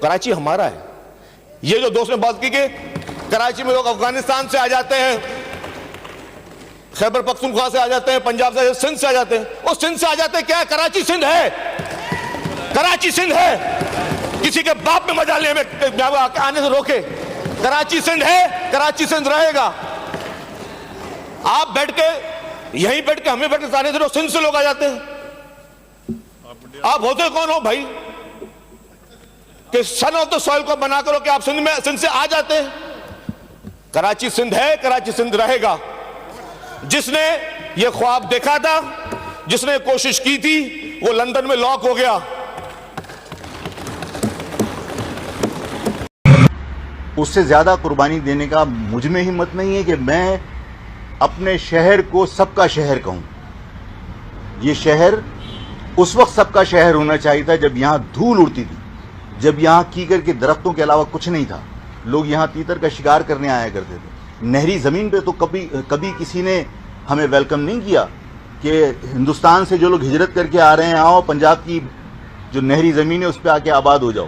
कराची हमारा है। ये जो दोस्त ने बात की कि कराची में लोग अफगानिस्तान से आ जाते हैं, खैबर पख्तूनख्वा से आ जाते हैं, पंजाब से, सिंध से आ जाते हैं। वो सिंध से आ जाते हैं, क्या है? कराची सिंध है, कराची सिंध है। किसी के बाप में मजाले में आने से रोके। कराची सिंध है, कराची सिंध रहेगा। आप बैठ के यहीं बैठ के हमें बैठ के आने से सिंध से लोग आ जाते हैं। आप होते कौन हो भाई कि सन ऑफ द सॉइल को बना करो कि आप सिंध से आ जाते हैं? कराची सिंध है, कराची सिंध रहेगा। जिसने ये ख्वाब देखा था, जिसने कोशिश की थी, वो लंदन में लॉक हो गया। उससे ज्यादा कुर्बानी देने का मुझ में हिम्मत नहीं है कि मैं अपने शहर को सबका शहर कहूं। ये शहर उस वक्त सबका शहर होना चाहिए था जब यहां धूल उड़ती थी, जब यहां कीकर के दरख्तों के अलावा कुछ नहीं था। लोग यहां तीतर का शिकार करने आया करते थे। नहरी जमीन पे तो कभी किसी ने हमें वेलकम नहीं किया कि हिंदुस्तान से जो लोग हिजरत करके आ रहे हैं, आओ पंजाब की जो नहरी जमीन है उस पर आके आबाद हो जाओ,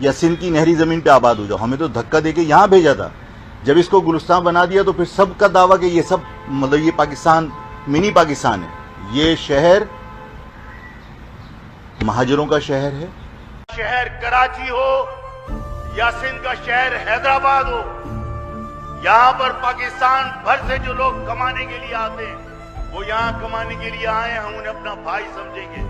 या सिंध की नहरी जमीन पे आबाद हो जाओ। हमें तो धक्का देके यहां भेजा था। जब इसको गुलिस्तान बना दिया तो फिर सबका दावा कि ये सब मतलब ये पाकिस्तान, मिनी पाकिस्तान है। ये शहर महाजरों का शहर है। शहर कराची हो या सिंध का शहर हैदराबाद हो, यहां पर पाकिस्तान भर से जो लोग कमाने के लिए आते हैं वो यहां कमाने के लिए आए, हम उन्हें अपना भाई समझेंगे।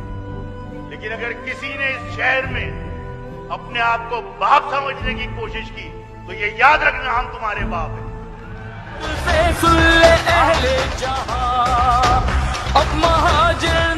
लेकिन अगर किसी ने इस शहर में अपने आप को बाप समझने की कोशिश की तो ये याद रखना, हम तुम्हारे बाप हैं। अब महाजर